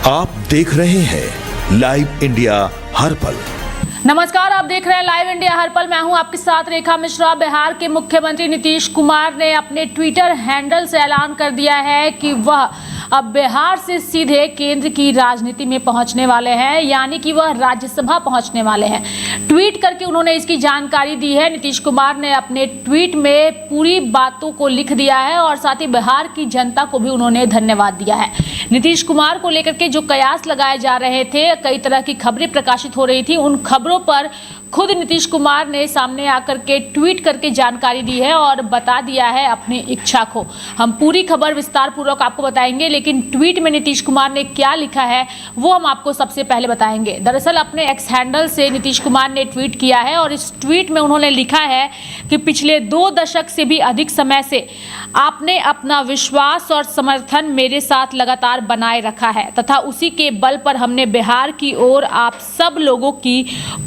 आप देख रहे हैं लाइव इंडिया हर पल। नमस्कार, आप देख रहे हैं लाइव इंडिया हर पल। मैं हूं आपके साथ रेखा मिश्रा। बिहार के मुख्यमंत्री नीतीश कुमार ने अपने ट्विटर हैंडल से ऐलान कर दिया है कि वह अब बिहार से सीधे केंद्र की राजनीति में पहुंचने वाले हैं, यानी कि वह राज्यसभा पहुंचने वाले हैं। ट्वीट करके उन्होंने इसकी जानकारी दी है। नीतीश कुमार ने अपने ट्वीट में पूरी बातों को लिख दिया है और साथ ही बिहार की जनता को भी उन्होंने धन्यवाद दिया है। नीतीश कुमार को लेकर के जो कयास लगाए जा रहे थे, कई तरह की खबरें प्रकाशित हो रही थी, उन खबरों पर खुद नीतीश कुमार ने सामने आकर के ट्वीट करके जानकारी दी है और बता दिया है अपनी इच्छा को। हम पूरी खबर विस्तार पूर्वक आपको बताएंगे, लेकिन ट्वीट में नीतीश कुमार ने क्या लिखा है वो हम आपको सबसे पहले बताएंगे। दरअसल अपने एक्स हैंडल से नीतीश कुमार ने ट्वीट किया है और इस ट्वीट में उन्होंने लिखा है कि पिछले 2 दशक से भी अधिक समय से आपने अपना विश्वास और समर्थन मेरे साथ लगातार बनाए रखा है तथा उसी के बल पर हमने बिहार की ओर आप सब लोगों की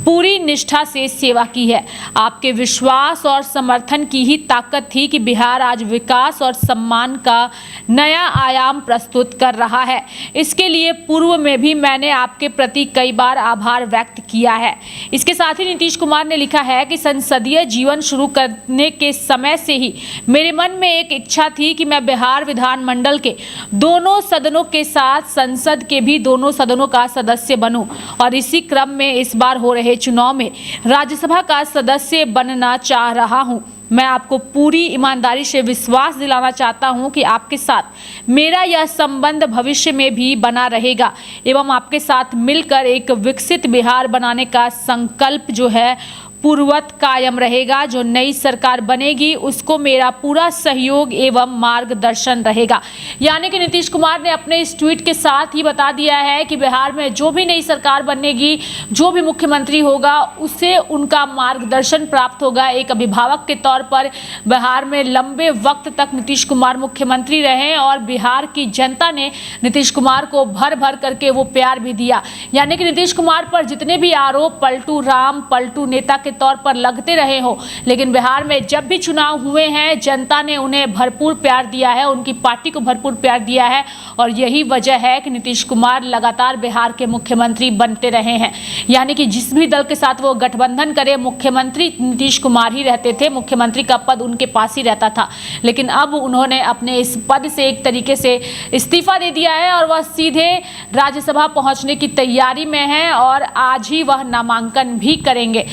पूरी निष्ठा से सेवा की है। आपके विश्वास और समर्थन की ही ताकत थी कि बिहार आज विकास और सम्मान का नया आयाम प्रस्तुत कर रहा है। इसके लिए पूर्व में भी मैंने आपके प्रति कई बार आभार व्यक्त किया है। इसके साथ ही नीतीश कुमार ने लिखा है कि संसदीय जीवन शुरू करने के समय से ही मेरे मन में एक इच्छा थी कि मैं बिहार विधानमंडल के दोनों सदनों के साथ संसद के भी दोनों सदनों का सदस्य बनूं और इसी क्रम में इस बार हो रहे चुनाव में राज्यसभा का सदस्य बनना चाह रहा हूं। मैं आपको पूरी ईमानदारी से विश्वास दिलाना चाहता हूं कि आपके साथ मेरा यह संबंध भविष्य में भी बना रहेगा एवं आपके साथ मिलकर एक विकसित बिहार बनाने का संकल्प जो है पूर्ववत कायम रहेगा। जो नई सरकार बनेगी उसको मेरा पूरा सहयोग एवं मार्गदर्शन रहेगा। यानी कि नीतीश कुमार ने अपने इस ट्वीट के साथ ही बता दिया है कि बिहार में जो भी नई सरकार बनेगी, जो भी मुख्यमंत्री होगा, उसे उनका मार्गदर्शन प्राप्त होगा। एक अभिभावक के तौर पर बिहार में लंबे वक्त तक नीतीश कुमार मुख्यमंत्री रहे और बिहार की जनता ने नीतीश कुमार को भर भर करके वो प्यार भी दिया। यानी कि नीतीश कुमार पर जितने भी आरोप पलटू राम पलटू नेता के तौर पर लगते रहे हो, लेकिन बिहार में जब भी चुनाव हुए हैं जनता ने उन्हें भरपूर प्यार दिया है, उनकी पार्टी को भरपूर प्यार दिया है और यही वजह है कि नीतीश कुमार लगातार बिहार के मुख्यमंत्री बनते रहे हैं। यानी कि जिस भी दल के साथ वो गठबंधन करे, मुख्यमंत्री नीतीश कुमार ही रहते थे, मुख्यमंत्री का पद उनके पास ही रहता था। लेकिन अब उन्होंने अपने इस पद से एक तरीके से इस्तीफा दे दिया है और वह सीधे राज्यसभा पहुंचने की तैयारी में है और आज ही वह नामांकन भी करेंगे।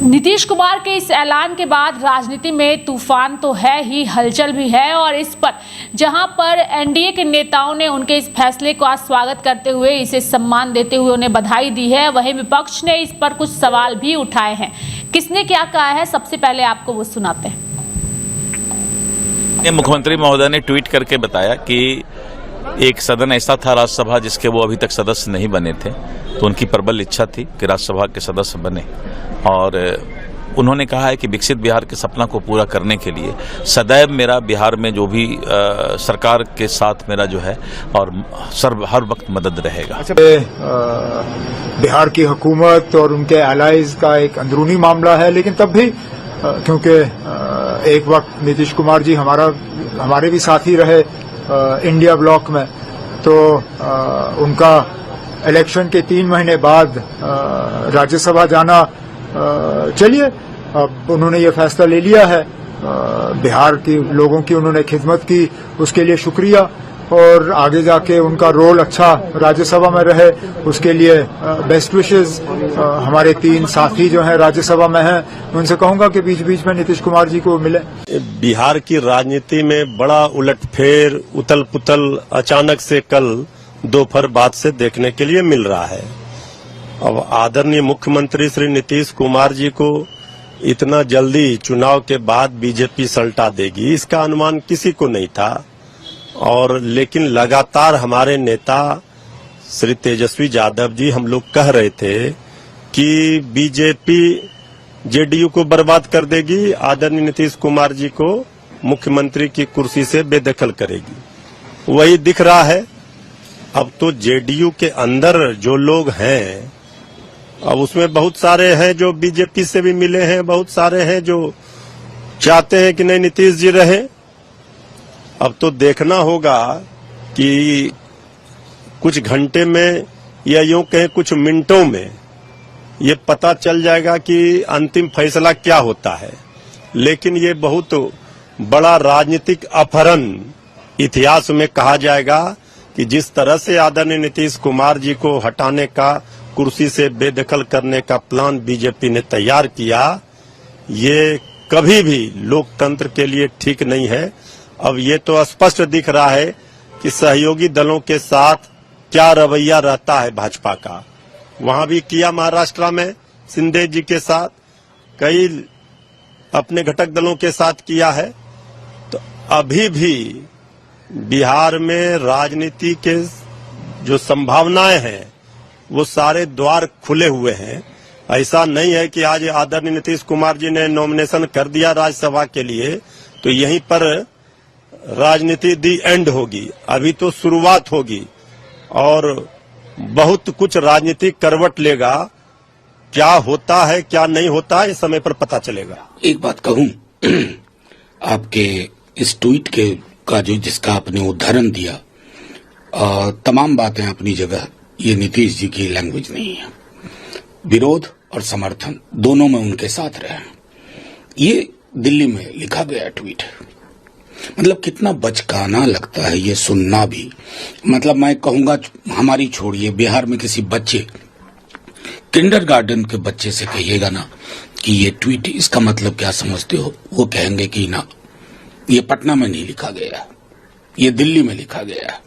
नीतीश कुमार के इस ऐलान के बाद राजनीति में तूफान तो है ही, हलचल भी है और इस पर जहां पर एनडीए के नेताओं ने उनके इस फैसले का स्वागत करते हुए इसे सम्मान देते हुए उन्हें बधाई दी है, वहीं विपक्ष ने इस पर कुछ सवाल भी उठाए हैं। किसने क्या कहा है, सबसे पहले आपको वो सुनाते हैं। मुख्यमंत्री महोदय ने ट्वीट करके बताया कि एक सदन ऐसा था राज्यसभा जिसके वो अभी तक सदस्य नहीं बने थे, तो उनकी प्रबल इच्छा थी कि राज्यसभा के सदस्य बने और उन्होंने कहा है कि विकसित बिहार के सपना को पूरा करने के लिए सदैव मेरा बिहार में जो भी सरकार के साथ मेरा जो है और हर वक्त मदद रहेगा। बिहार की हुकूमत और उनके एलाइज का एक अंदरूनी मामला है, लेकिन तब भी क्योंकि एक वक्त नीतीश कुमार जी हमारे भी साथी रहे इंडिया ब्लॉक में, तो उनका इलेक्शन के 3 महीने बाद राज्यसभा जाना, चलिए अब उन्होंने ये फैसला ले लिया है। बिहार के लोगों की उन्होंने खिदमत की, उसके लिए शुक्रिया और आगे जाके उनका रोल अच्छा राज्यसभा में रहे उसके लिए बेस्ट विशेस। हमारे 3 साथी जो हैं राज्यसभा में हैं, उनसे कहूंगा कि बीच बीच में नीतीश कुमार जी को मिले। बिहार की राजनीति में बड़ा उलटफेर, उथल पुथल अचानक से कल दोपहर बाद से देखने के लिए मिल रहा है। अब आदरणीय मुख्यमंत्री श्री नीतीश कुमार जी को इतना जल्दी चुनाव के बाद बीजेपी सल्टा देगी, इसका अनुमान किसी को नहीं था। और लेकिन लगातार हमारे नेता श्री तेजस्वी यादव जी हम लोग कह रहे थे कि बीजेपी जेडीयू को बर्बाद कर देगी, आदरणीय नीतीश कुमार जी को मुख्यमंत्री की कुर्सी से बेदखल करेगी। वही दिख रहा है। अब तो जेडीयू के अंदर जो लोग हैं, अब उसमें बहुत सारे हैं जो बीजेपी से भी मिले हैं, बहुत सारे हैं जो चाहते हैं कि नहीं नीतीश जी रहे। अब तो देखना होगा कि कुछ घंटे में या यूं कहें कुछ मिनटों में ये पता चल जाएगा कि अंतिम फैसला क्या होता है। लेकिन ये बहुत बड़ा राजनीतिक अपहरण इतिहास में कहा जाएगा कि जिस तरह से आदरणीय नीतीश कुमार जी को हटाने का, कुर्सी से बेदखल करने का प्लान बीजेपी ने तैयार किया, ये कभी भी लोकतंत्र के लिए ठीक नहीं है। अब ये तो स्पष्ट दिख रहा है कि सहयोगी दलों के साथ क्या रवैया रहता है भाजपा का। वहां भी किया महाराष्ट्र में शिंदे जी के साथ, कई अपने घटक दलों के साथ किया है। तो अभी भी बिहार में राजनीति के जो संभावनाएं हैं वो सारे द्वार खुले हुए हैं। ऐसा नहीं है कि आज आदरणीय नीतीश कुमार जी ने नॉमिनेशन कर दिया राज्यसभा के लिए तो यहीं पर राजनीति दी एंड होगी। अभी तो शुरुआत होगी और बहुत कुछ राजनीतिक करवट लेगा। क्या होता है क्या नहीं होता है इस समय पर पता चलेगा। एक बात कहूं, आपके इस ट्वीट के का जो जिसका आपने उदाहरण दिया, तमाम बातें अपनी जगह, ये नीतीश जी की लैंग्वेज नहीं है। विरोध और समर्थन दोनों में उनके साथ रहे हैं। ये दिल्ली में लिखा गया ट्वीट, मतलब कितना बचकाना लगता है ये सुनना भी। मतलब मैं कहूंगा, हमारी छोड़िए, बिहार में किसी बच्चे, किंडरगार्टन के बच्चे से कहिएगा ना कि ये ट्वीट इसका मतलब क्या समझते हो, वो कहेंगे कि ना, ये पटना में नहीं लिखा गया, ये दिल्ली में लिखा गया।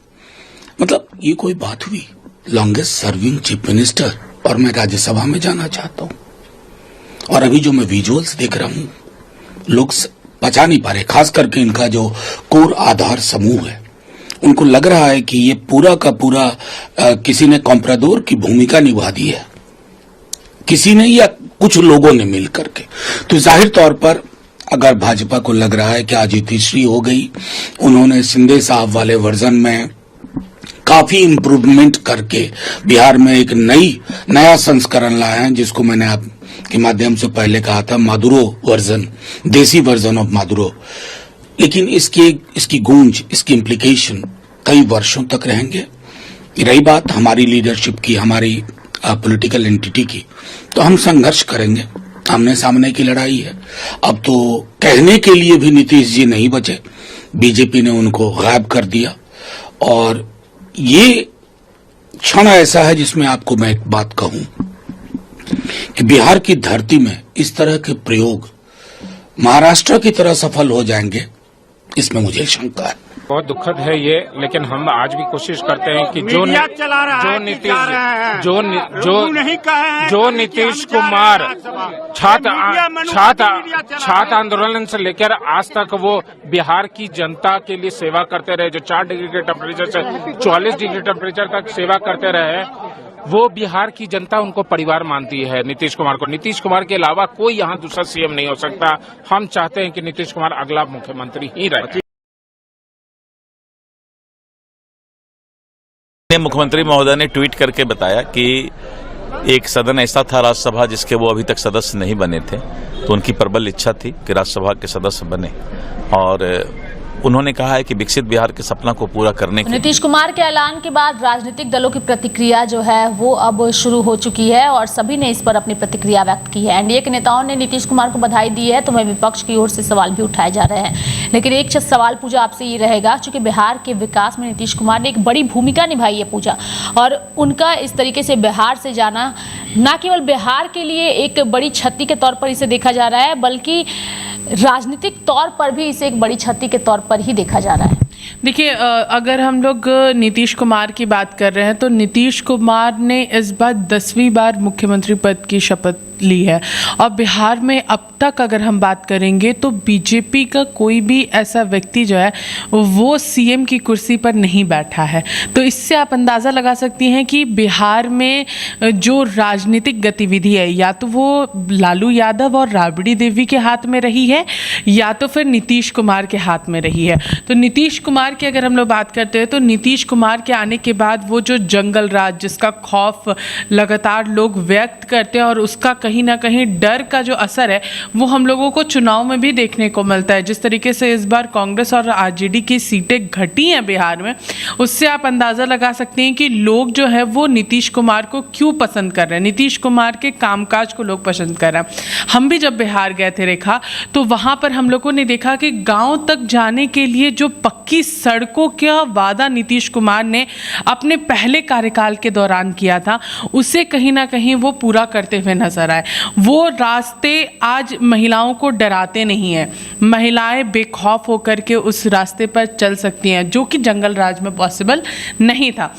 मतलब ये कोई बात हुई? लॉन्गेस्ट सर्विंग चीफ मिनिस्टर, और मैं राज्यसभा में जाना चाहता हूं। और अभी जो मैं विजुअल्स देख रहा हूं, लोग पचा नहीं पा रहे, खास करके इनका जो कोर आधार समूह है, उनको लग रहा है कि ये पूरा का पूरा किसी ने कॉम्प्राडोर की भूमिका निभा दी है, किसी ने या कुछ लोगों ने मिल करके। तो जाहिर तौर पर अगर भाजपा को लग रहा है कि आज तीसरी हो गई, उन्होंने शिंदे साहब वाले वर्जन में काफी इम्प्रूवमेंट करके बिहार में एक नया संस्करण लाए हैं, जिसको मैंने आपके माध्यम से पहले कहा था, मादुरो वर्जन, देसी वर्जन ऑफ मादुरो। लेकिन इसकी गूंज, इसकी इम्प्लीकेशन कई वर्षों तक रहेंगे। रही बात हमारी लीडरशिप की, हमारी पॉलिटिकल एंटिटी की, तो हम संघर्ष करेंगे, आमने सामने की लड़ाई है। अब तो कहने के लिए भी नीतीश जी नहीं बचे, बीजेपी ने उनको गायब कर दिया। और ये क्षण ऐसा है जिसमें आपको मैं एक बात कहूं कि बिहार की धरती में इस तरह के प्रयोग महाराष्ट्र की तरह सफल हो जाएंगे, इसमें मुझे शंका है। बहुत दुखद है ये, लेकिन हम आज भी कोशिश करते हैं कि जो नीतीश कुमार छात्र आंदोलन से लेकर आज तक वो बिहार की जनता के लिए सेवा करते रहे, जो 4 डिग्री के टेम्परेचर से 44 डिग्री टेम्परेचर तक सेवा करते रहे, वो बिहार की जनता उनको परिवार मानती है नीतीश कुमार को। नीतीश कुमार के अलावा कोई यहाँ दूसरा सीएम नहीं हो सकता। हम चाहते हैं कि नीतीश कुमार अगला मुख्यमंत्री ही रहे। मुख्यमंत्री महोदय ने ट्वीट करके बताया कि एक सदन ऐसा था राज्यसभा जिसके वो अभी तक सदस्य नहीं बने थे, तो उनकी प्रबल इच्छा थी कि राज्यसभा के सदस्य बने। और उन्होंने कहा है कि विकसित बिहार के सपना को पूरा करने के नीतीश कुमार के ऐलान के बाद राजनीतिक दलों की प्रतिक्रिया जो है वो अब शुरू हो चुकी है और सभी ने इस पर अपनी प्रतिक्रिया व्यक्त की है। एनडीए के नेताओं ने नीतीश कुमार को बधाई दी है, तो वहीं विपक्ष की ओर से सवाल भी उठाए जा रहे हैं। लेकिन एक सवाल पूजा आपसे ये रहेगा, चूंकि बिहार के विकास में नीतीश कुमार ने एक बड़ी भूमिका निभाई है पूजा, और उनका इस तरीके से बिहार से जाना न केवल बिहार के लिए एक बड़ी क्षति के तौर पर इसे देखा जा रहा है, बल्कि राजनीतिक तौर पर भी इसे एक बड़ी क्षति के तौर पर ही देखा जा रहा है। देखिए, अगर हम लोग नीतीश कुमार की बात कर रहे हैं तो नीतीश कुमार ने इस बार 10वीं बार मुख्यमंत्री पद की शपथ ली है, और बिहार में अब तक अगर हम बात करेंगे तो बीजेपी का कोई भी ऐसा व्यक्ति जो है वो सीएम की कुर्सी पर नहीं बैठा है। तो इससे आप अंदाज़ा लगा सकती हैं कि बिहार में जो राजनीतिक गतिविधि है, या तो वो लालू यादव और राबड़ी देवी के हाथ में रही है, या तो फिर नीतीश कुमार के हाथ में रही है। तो नीतीश कुमार कुमार की अगर हम लोग बात करते हैं तो नीतीश कुमार के आने के बाद वो जो जंगल राज जिसका खौफ लगातार लोग व्यक्त करते हैं और उसका कहीं ना कहीं डर का जो असर है वो हम लोगों को चुनाव में भी देखने को मिलता है। जिस तरीके से इस बार कांग्रेस और आरजेडी की सीटें घटी हैं बिहार में, उससे आप अंदाज़ा लगा सकते हैं कि लोग जो है वो नीतीश कुमार को क्यों पसंद कर रहे हैं, नीतीश कुमार के कामकाज को लोग पसंद कर रहे हैं। हम भी जब बिहार गए थे रेखा, तो वहाँ पर हम लोगों ने देखा कि गांव तक जाने के लिए जो पक्की सड़कों का वादा नीतीश कुमार ने अपने पहले कार्यकाल के दौरान किया था, उसे कहीं ना कहीं वो पूरा करते हुए नजर आए। वो रास्ते आज महिलाओं को डराते नहीं हैं, महिलाएं बेखौफ होकर के उस रास्ते पर चल सकती हैं, जो कि जंगल राज में पॉसिबल नहीं था।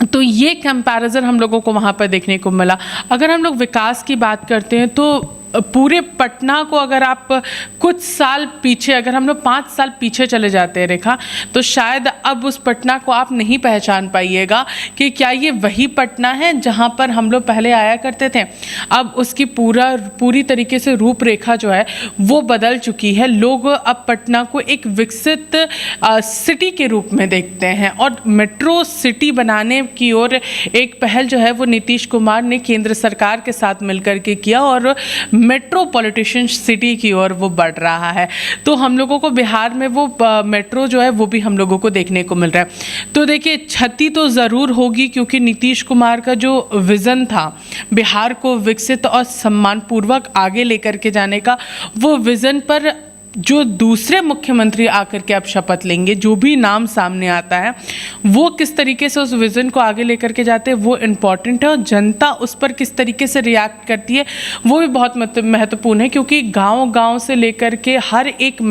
तो ये कंपैरिजन हम लोगों को वहाँ पर देखने को मिला। अगर हम लोग विकास की बात करते हैं तो पूरे पटना को अगर आप कुछ साल पीछे, अगर हम लोग 5 साल पीछे चले जाते हैं रेखा, तो शायद अब उस पटना को आप नहीं पहचान पाइएगा कि क्या ये वही पटना है जहाँ पर हम लोग पहले आया करते थे। अब उसकी पूरी तरीके से रूपरेखा जो है वो बदल चुकी है। लोग अब पटना को एक विकसित सिटी के रूप में देखते हैं और मेट्रो सिटी बनाने की ओर एक पहल जो है वो नीतीश कुमार ने केंद्र सरकार के साथ मिलकर के किया और मेट्रोपॉलिटिशियन सिटी की ओर वो बढ़ रहा है। तो हम लोगों को बिहार में वो मेट्रो जो है वो भी हम लोगों को देखने को मिल रहा है। तो देखिए, क्षति तो ज़रूर होगी, क्योंकि नीतीश कुमार का जो विज़न था बिहार को विकसित और सम्मानपूर्वक आगे लेकर के जाने का, वो विज़न पर जो दूसरे मुख्यमंत्री आकर के अब शपथ लेंगे, जो भी नाम सामने आता है, वो किस तरीके से उस विज़न को आगे लेकर के जाते हैं वो इम्पॉर्टेंट है। और जनता उस पर किस तरीके से रिएक्ट करती है वो भी बहुत महत्वपूर्ण है, क्योंकि गांव-गांव से लेकर के हर एक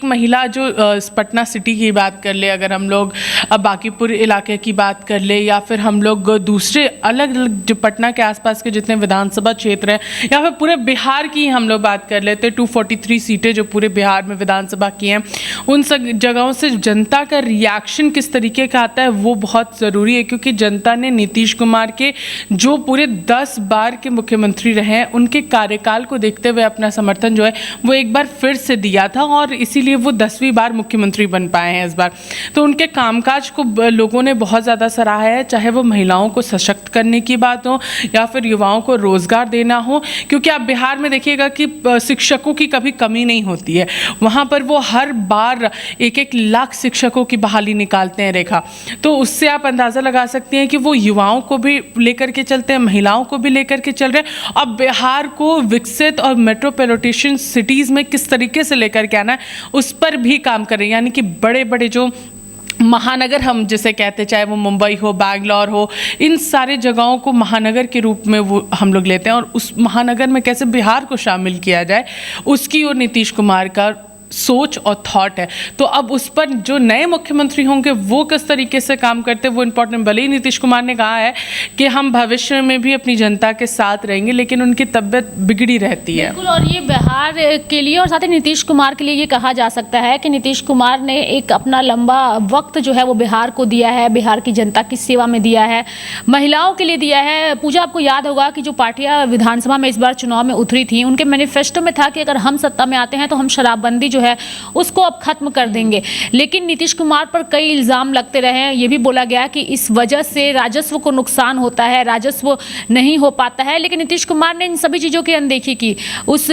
महिला जो पटना सिटी की बात कर ले, अगर हम लोग बांकीपुर इलाके की बात कर ले, या फिर हम लोग दूसरे अलग अलग जो पटना के आसपास के जितने विधानसभा क्षेत्र हैं, या फिर पूरे बिहार की हम लोग बात कर लेते, 243 सीटें जो पूरे बिहार में विधानसभा की हैं, उन सब जगहों से जनता का रिएक्शन किस तरीके का आता है वो बहुत ज़रूरी है। क्योंकि जनता ने नीतीश कुमार के जो पूरे 10 बार के मुख्यमंत्री रहे हैं, उनके कार्यकाल को देखते हुए अपना समर्थन जो है वो एक बार फिर से दिया था और इसीलिए वो 10वीं बार मुख्यमंत्री बन पाए हैं इस बार। तो उनके कामकाज को लोगों ने बहुत ज़्यादा सराहा है, चाहे वो महिलाओं को सशक्त करने की बात हो या फिर युवाओं को रोज़गार देना हो। क्योंकि आप बिहार में देखिएगा कि शिक्षकों की कभी कमी नहीं होती है, वहाँ पर वो हर बार 1-1 लाख शिक्षकों की बहाली निकालते हैं रेखा। तो उससे आप अंदाज़ा लगा सकते हैं कि वो युवाओं को भी लेकर के चलते हैं, महिलाओं को भी लेकर के चल रहे हैं। अब बिहार को विकसित और मेट्रोपॉलिटिशियन सिटीज़ में किस तरीके से लेकर के आना है उस पर भी काम कर रहे हैं। यानी कि बड़े बड़े जो महानगर हम जिसे कहते, चाहे वो मुंबई हो, बैंगलोर हो, इन सारे जगहों को महानगर के रूप में वो हम लोग लेते हैं और उस महानगर में कैसे बिहार को शामिल किया जाए उसकी ओर नीतीश कुमार का सोच और थॉट है। तो अब उस पर जो नए मुख्यमंत्री होंगे वो किस तरीके से काम करते हैं वो इम्पोर्टेंट। भले ही नीतीश कुमार ने कहा है कि हम भविष्य में भी अपनी जनता के साथ रहेंगे, लेकिन उनकी तबीयत बिगड़ी रहती है। बिल्कुल, और ये बिहार के लिए और साथ ही नीतीश कुमार के लिए ये कहा जा सकता है कि नीतीश कुमार ने एक अपना लंबा वक्त जो है वो बिहार को दिया है, बिहार की जनता की सेवा में दिया है, महिलाओं के लिए दिया है। पूजा, आपको याद होगा कि जो पार्टियां विधानसभा में इस बार चुनाव में उतरी थी, उनके मैनिफेस्टो में था कि अगर हम सत्ता में आते हैं तो हम शराबबंदी जो है उसको अब खत्म कर देंगे। लेकिन नीतीश कुमार पर कई इल्जाम लगते रहे हैं। ये भी बोला गया कि इस वजह से राजस्व को नुकसान होता है, राजस्व नहीं हो पाता है। लेकिन नीतीश कुमार ने इन सभी चीज़ों की अनदेखी की, उस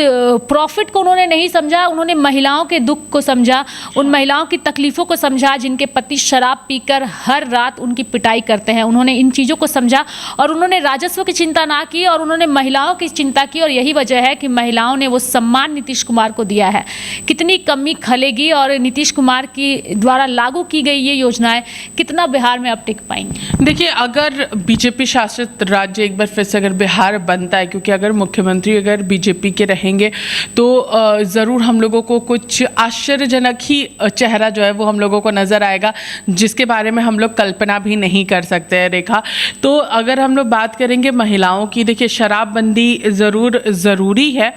प्रॉफिट को उन्होंने नहीं समझा, उन्होंने महिलाओं के दुख को समझा, उन महिलाओं की तकलीफ़ों को समझा जिनके पति शराब पीकर हर रात उनकी पिटाई करते हैं। उन्होंने इन चीज़ों को समझा और उन्होंने राजस्व की चिंता ना की और उन्होंने महिलाओं की चिंता की। और यही वजह है कि महिलाओं ने वो सम्मान नीतीश कुमार को दिया है। कितनी कमी खलेगी और नीतीश कुमार की द्वारा लागू की गई ये योजनाएं कितना बिहार में अब टिक पाएंगी? देखिए, अगर बीजेपी शासित राज्य एक बार फिर से अगर बिहार बनता है, क्योंकि अगर मुख्यमंत्री अगर बीजेपी के रहेंगे तो ज़रूर हम लोगों को कुछ आश्चर्यजनक ही चेहरा जो है वो हम लोगों को नज़र आएगा, जिसके बारे में हम लोग कल्पना भी नहीं कर सकते हैं रेखा। तो अगर हम लोग बात करेंगे महिलाओं की, देखिए शराबबंदी ज़रूरी है,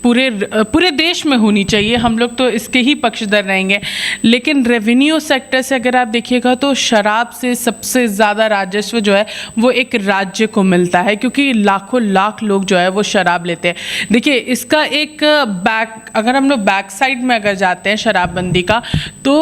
पूरे देश में होनी चाहिए। हम लोग तो तो इसके ही पक्षधर रहेंगे, लेकिन रेवेन्यू सेक्टर से अगर आप देखिएगा तो शराब से सबसे ज़्यादा राजस्व जो है वो एक राज्य को मिलता है, क्योंकि लाखों लाख लोग जो है वो शराब लेते हैं। देखिए इसका एक अगर हम लोग बैक साइड में अगर जाते हैं शराबबंदी का, तो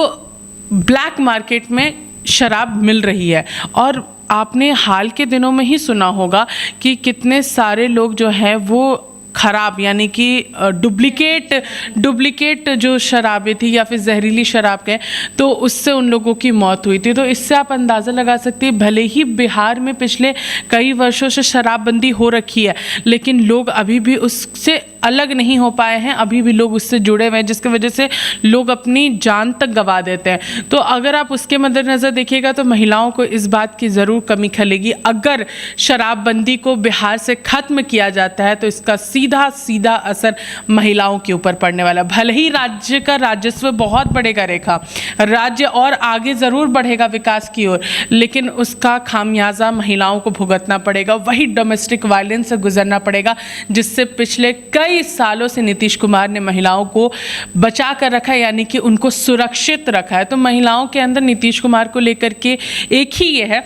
ब्लैक मार्केट में शराब मिल रही है। और आपने हाल के दिनों में ही सुना होगा कि कितने सारे लोग जो हैं वो खराब यानी कि डुप्लीकेट जो शराबें थी या फिर जहरीली शराब कहें, तो उससे उन लोगों की मौत हुई थी। तो इससे आप अंदाज़ा लगा सकते हैं, भले ही बिहार में पिछले कई वर्षों से शराबबंदी हो रखी है, लेकिन लोग अभी भी उससे अलग नहीं हो पाए हैं, अभी भी लोग उससे जुड़े हुए हैं, जिसकी वजह से लोग अपनी जान तक गंवा देते हैं। तो अगर आप उसके मद्देनज़र देखिएगा तो महिलाओं को इस बात की ज़रूर कमी खलेगी। अगर शराबबंदी को बिहार से ख़त्म किया जाता है तो इसका सीधा सीधा असर महिलाओं के ऊपर पड़ने वाला। भले ही राज्य का राजस्व बहुत बढ़ेगा रेखा, राज्य और आगे ज़रूर बढ़ेगा विकास की ओर, लेकिन उसका खामियाजा महिलाओं को भुगतना पड़ेगा, वही डोमेस्टिक वायलेंस से गुजरना पड़ेगा, जिससे पिछले कई सालों से नीतीश कुमार ने महिलाओं को बचा कर रखा है, यानी कि उनको सुरक्षित रखा है। तो महिलाओं के अंदर नीतीश कुमार को लेकर के एक ही ये है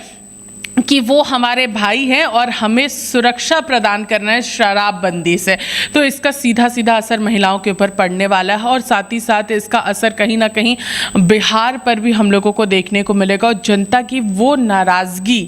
कि वो हमारे भाई हैं और हमें सुरक्षा प्रदान करना है शराबबंदी से। तो इसका सीधा सीधा असर महिलाओं के ऊपर पड़ने वाला है, और साथ ही साथ इसका असर कहीं ना कहीं बिहार पर भी हम लोगों को देखने को मिलेगा। और जनता की वो नाराज़गी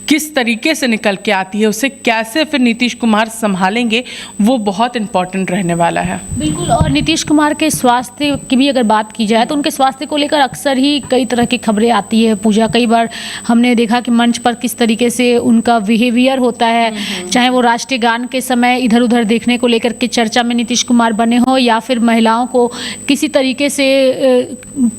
किस तरीके से निकल के आती है, उसे कैसे फिर नीतीश कुमार संभालेंगे, वो बहुत इम्पॉर्टेंट रहने वाला है। बिल्कुल। और नीतीश कुमार के स्वास्थ्य की भी अगर बात की जाए तो उनके स्वास्थ्य को लेकर अक्सर ही कई तरह की खबरें आती है। पूजा, कई बार हमने देखा कि मंच पर किस तरीके से उनका बिहेवियर होता है, चाहे वो राष्ट्रीय गान के समय इधर उधर देखने को लेकर के चर्चा में नीतीश कुमार बने हो, या फिर महिलाओं को किसी तरीके से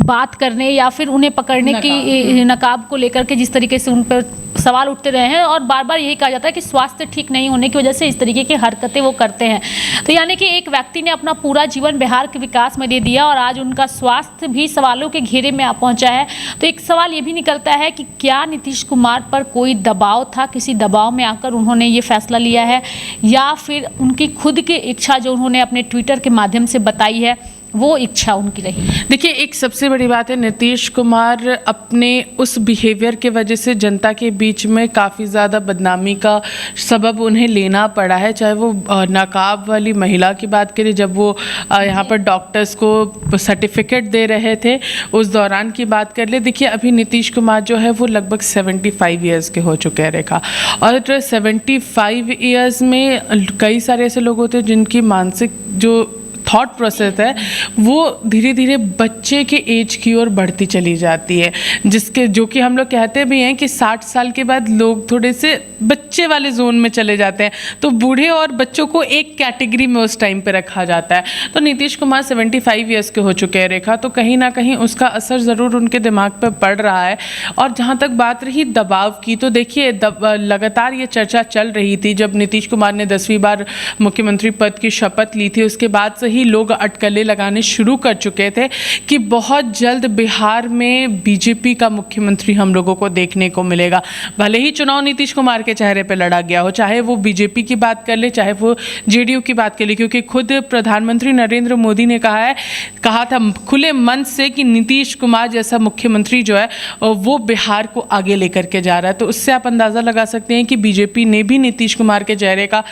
बात करने या फिर उन्हें पकड़ने की नकाब को लेकर के जिस तरीके से उन पर सवाल उठते रहे हैं, और बार बार यही कहा जाता है कि स्वास्थ्य ठीक नहीं होने की वजह से इस तरीके की हरकतें वो करते हैं। तो यानी कि एक व्यक्ति ने अपना पूरा जीवन बिहार के विकास में दे दिया और आज उनका स्वास्थ्य भी सवालों के घेरे में आ पहुंचा है। तो एक सवाल ये भी निकलता है कि क्या नीतीश कुमार पर कोई दबाव था, किसी दबाव में आकर उन्होंने ये फैसला लिया है, या फिर उनकी खुद की इच्छा जो उन्होंने अपने ट्विटर के माध्यम से बताई है वो इच्छा उनकी रही? देखिए, एक सबसे बड़ी बात है, नीतीश कुमार अपने उस बिहेवियर के वजह से जनता के बीच में काफ़ी ज़्यादा बदनामी का सबब उन्हें लेना पड़ा है। चाहे वो नकाब वाली महिला की बात करें, जब वो यहाँ पर डॉक्टर्स को सर्टिफिकेट दे रहे थे, उस दौरान की बात कर ले। देखिए, अभी नीतीश कुमार जो है वो लगभग 75 ईयर्स के हो चुके हैं रेखा, और 75 ईयर्स में कई सारे ऐसे लोग होते हैं जिनकी मानसिक जो थॉट प्रोसेस है वो धीरे धीरे बच्चे के एज की ओर बढ़ती चली जाती है, जो कि हम लोग कहते भी हैं कि 60 साल के बाद लोग थोड़े से बच्चे वाले जोन में चले जाते हैं। तो बूढ़े और बच्चों को एक कैटेगरी में उस टाइम पे रखा जाता है। तो नीतीश कुमार 75 ईयर्स के हो चुके हैं रेखा, तो कहीं ना कहीं उसका असर ज़रूर उनके दिमाग पर पड़ रहा है। और जहाँ तक बात रही दबाव की, तो देखिए लगातार ये चर्चा चल रही थी जब नीतीश कुमार ने 10वीं बार मुख्यमंत्री पद की शपथ ली थी, उसके बाद से ही लोग अटकलें लगाने शुरू कर चुके थे कि बहुत जल्द बिहार में बीजेपी का मुख्यमंत्री हम लोगों को देखने को मिलेगा। भले ही चुनाव नीतीश कुमार के चेहरे पे लड़ा गया हो, चाहे वो बीजेपी की बात कर ले, चाहे वो जेडीयू की बात कर ले, क्योंकि खुद प्रधानमंत्री नरेंद्र मोदी ने कहा था खुले मन से कि नीतीश कुमार जैसा मुख्यमंत्री जो है वो बिहार को आगे लेकर के जा रहा है। तो उससे आप अंदाज़ा लगा सकते हैं कि बीजेपी ने भी नीतीश कुमार के चेहरे का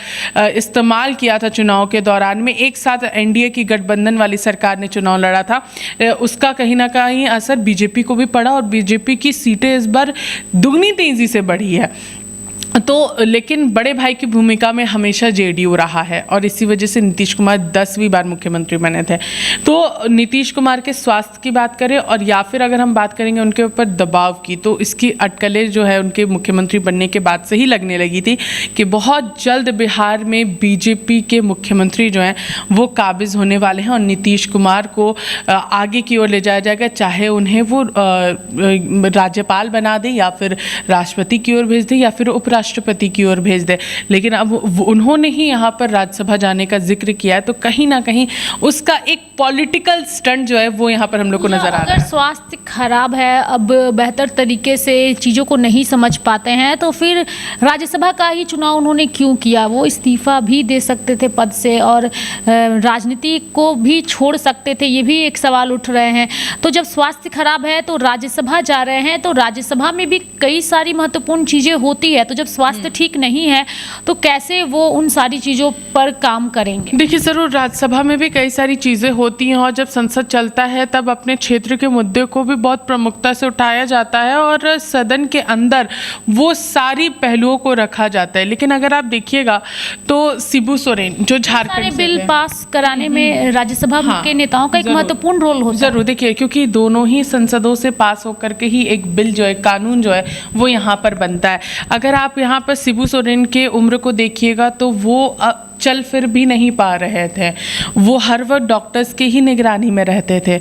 इस्तेमाल किया था चुनाव के दौरान में। एक साथ एनडीए की गठबंधन वाली सरकार ने चुनाव लड़ा था, उसका कहीं ना कहीं असर बीजेपी को भी पड़ा और बीजेपी की सीटें इस बार दुगनी तेजी से बढ़ी है। तो लेकिन बड़े भाई की भूमिका में हमेशा जेडीयू रहा है और इसी वजह से नीतीश कुमार 10वीं बार मुख्यमंत्री बने थे। तो नीतीश कुमार के स्वास्थ्य की बात करें और या फिर अगर हम बात करेंगे उनके ऊपर दबाव की, तो इसकी अटकलें जो है उनके मुख्यमंत्री बनने के बाद से ही लगने लगी थी कि बहुत जल्द बिहार में बीजेपी के मुख्यमंत्री जो हैं वो काबिज होने वाले हैं और नीतीश कुमार को आगे की ओर ले जाया जाएगा, चाहे उन्हें वो राज्यपाल बना दे या फिर राष्ट्रपति की ओर भेज दे या फिर उपराष्ट्रपति राष्ट्रपति की ओर भेज दे, लेकिन अब उन्होंने ही यहाँ पर राज्यसभा जाने का जिक्र किया है, तो कहीं ना कहीं उसका एक पॉलिटिकल स्टंट जो है वो यहाँ पर हम लोग को नजर आ रहा है। अगर स्वास्थ्य खराब है, अब बेहतर तरीके से चीज़ों को नहीं समझ पाते हैं, तो फिर राज्यसभा का ही चुनाव उन्होंने क्यों किया? वो इस्तीफा भी दे सकते थे पद से और राजनीति को भी छोड़ सकते थे, ये भी एक सवाल उठ रहे हैं। तो जब स्वास्थ्य खराब है तो राज्यसभा जा रहे हैं, तो राज्यसभा में भी कई सारी महत्वपूर्ण चीज़ें होती है, तो जब स्वास्थ्य ठीक नहीं है तो कैसे वो उन सारी चीज़ों पर काम करेंगे? देखिए, ज़रूर राज्यसभा में भी कई सारी चीज़ें होती हैं, और जब संसद चलता है तब अपने क्षेत्र के मुद्दे को भी बहुत प्रमुखता से उठाया जाता है और सदन के अंदर वो सारी पहलुओं को रखा जाता है। लेकिन अगर आप देखिएगा तो शिबू सोरेन जो झारखंड से बिल पास कराने में राज्यसभा के नेताओं का एक महत्वपूर्ण रोल होता है। जरूर देखिए, क्योंकि दोनों ही संसदों से पास होकर के ही एक बिल जो है, कानून जो है वो यहाँ पर बनता है। अगर आप यहाँ पर शिबू सोरेन के उम्र को देखिएगा तो वो चल फिर भी नहीं पा रहे थे, वो हर वक्त डॉक्टर्स की ही निगरानी में रहते थे,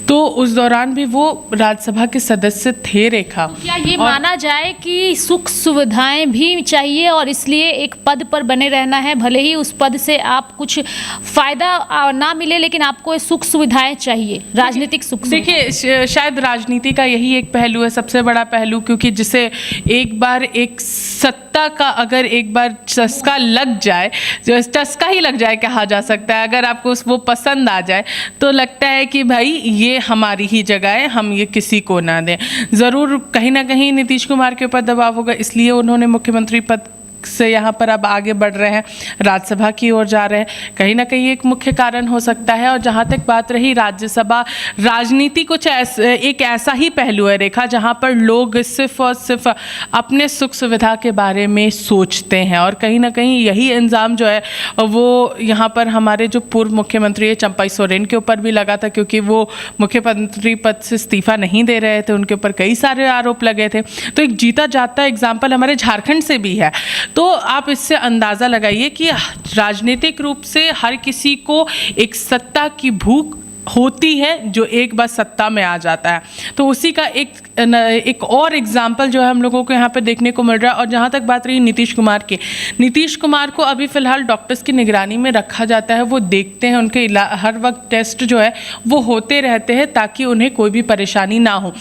तो उस दौरान भी वो राज्यसभा के सदस्य थे। रेखा, क्या ये माना जाए कि सुख सुविधाएं भी चाहिए और इसलिए एक पद पर बने रहना है, भले ही उस पद से आप कुछ फायदा ना मिले, लेकिन आपको सुख सुविधाएं चाहिए, राजनीतिक सुख? देखिए, शायद राजनीति का यही एक पहलू है, सबसे बड़ा पहलू, क्योंकि जिसे एक बार एक सत्ता का अगर एक बार चस्का लग जाए, जो चस्का ही लग जाए कहा जा सकता है, अगर आपको वो पसंद आ जाए तो लगता है कि भाई ये हमारी ही जगह है, हम ये किसी को ना दें। ज़रूर कहीं ना कहीं नीतीश कुमार के ऊपर दबाव होगा, इसलिए उन्होंने मुख्यमंत्री पद से यहाँ पर अब आगे बढ़ रहे हैं, राज्यसभा की ओर जा रहे हैं, कहीं ना कहीं एक मुख्य कारण हो सकता है। और जहाँ तक बात रही राज्यसभा, राजनीति कुछ एक ऐसा ही पहलू है रेखा, जहाँ पर लोग सिर्फ और सिर्फ अपने सुख सुविधा के बारे में सोचते हैं, और कहीं ना कहीं यही इल्ज़ाम जो है वो यहाँ पर हमारे जो पूर्व मुख्यमंत्री है चंपई सोरेन के ऊपर भी लगा था, क्योंकि वो मुख्यमंत्री पद से इस्तीफा नहीं दे रहे थे, उनके ऊपर कई सारे आरोप लगे थे। तो एक जीता जाता एग्जाम्पल हमारे झारखंड से भी है। तो आप इससे अंदाज़ा लगाइए कि राजनीतिक रूप से हर किसी को एक सत्ता की भूख होती है जो एक बार सत्ता में आ जाता है। तो उसी का एक और एग्जाम्पल जो है हम लोगों को यहाँ पे देखने को मिल रहा है। और जहाँ तक बात रही नीतीश कुमार की, नीतीश कुमार को अभी फ़िलहाल डॉक्टर्स की निगरानी में रखा जाता है, वो देखते हैं, उनके हर वक्त टेस्ट जो है वो होते रहते हैं ताकि उन्हें कोई भी परेशानी ना हो।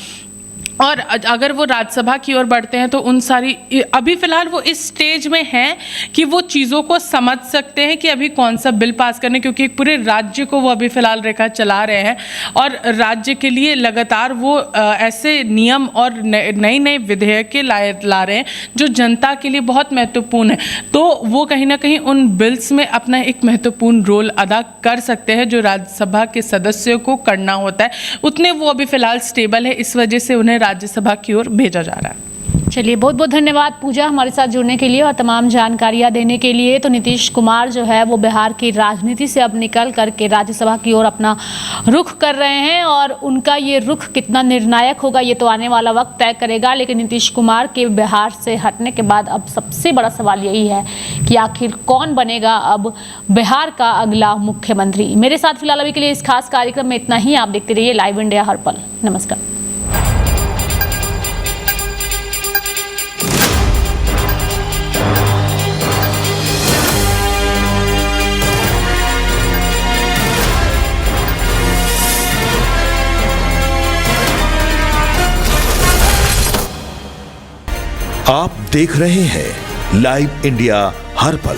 और अगर वो राज्यसभा की ओर बढ़ते हैं तो उन सारी, अभी फ़िलहाल वो इस स्टेज में हैं कि वो चीज़ों को समझ सकते हैं कि अभी कौन सा बिल पास करने, क्योंकि पूरे राज्य को वो अभी फ़िलहाल रेखा चला रहे हैं और राज्य के लिए लगातार वो ऐसे नियम और नई नई विधेयकें ला रहे हैं जो जनता के लिए बहुत महत्वपूर्ण है। तो वो कहीं ना कहीं उन बिल्स में अपना एक महत्वपूर्ण रोल अदा कर सकते हैं जो राज्यसभा के सदस्यों को करना होता है। उतने वो अभी फ़िलहाल स्टेबल है, इस वजह से उन्हें राज्यसभा की ओर भेजा जा रहा है। चलिए, बहुत बहुत धन्यवाद पूजा हमारे साथ जुड़ने के लिए और तमाम जानकारियां देने के लिए। तो नीतीश कुमार जो है वो बिहार की राजनीति से अब निकल करके राज्यसभा की ओर अपना रुख कर रहे हैं, और उनका ये रुख कितना निर्णायक होगा ये तो आने वाला वक्त तय करेगा। लेकिन नीतीश कुमार के बिहार से हटने के बाद अब सबसे बड़ा सवाल यही है कि आखिर कौन बनेगा अब बिहार का अगला मुख्यमंत्री। मेरे साथ फिलहाल अभी के लिए इस खास कार्यक्रम में इतना ही। आप देखते रहिए लाइव इंडिया हर पल। नमस्कार। आप देख रहे हैं लाइव इंडिया हर पल।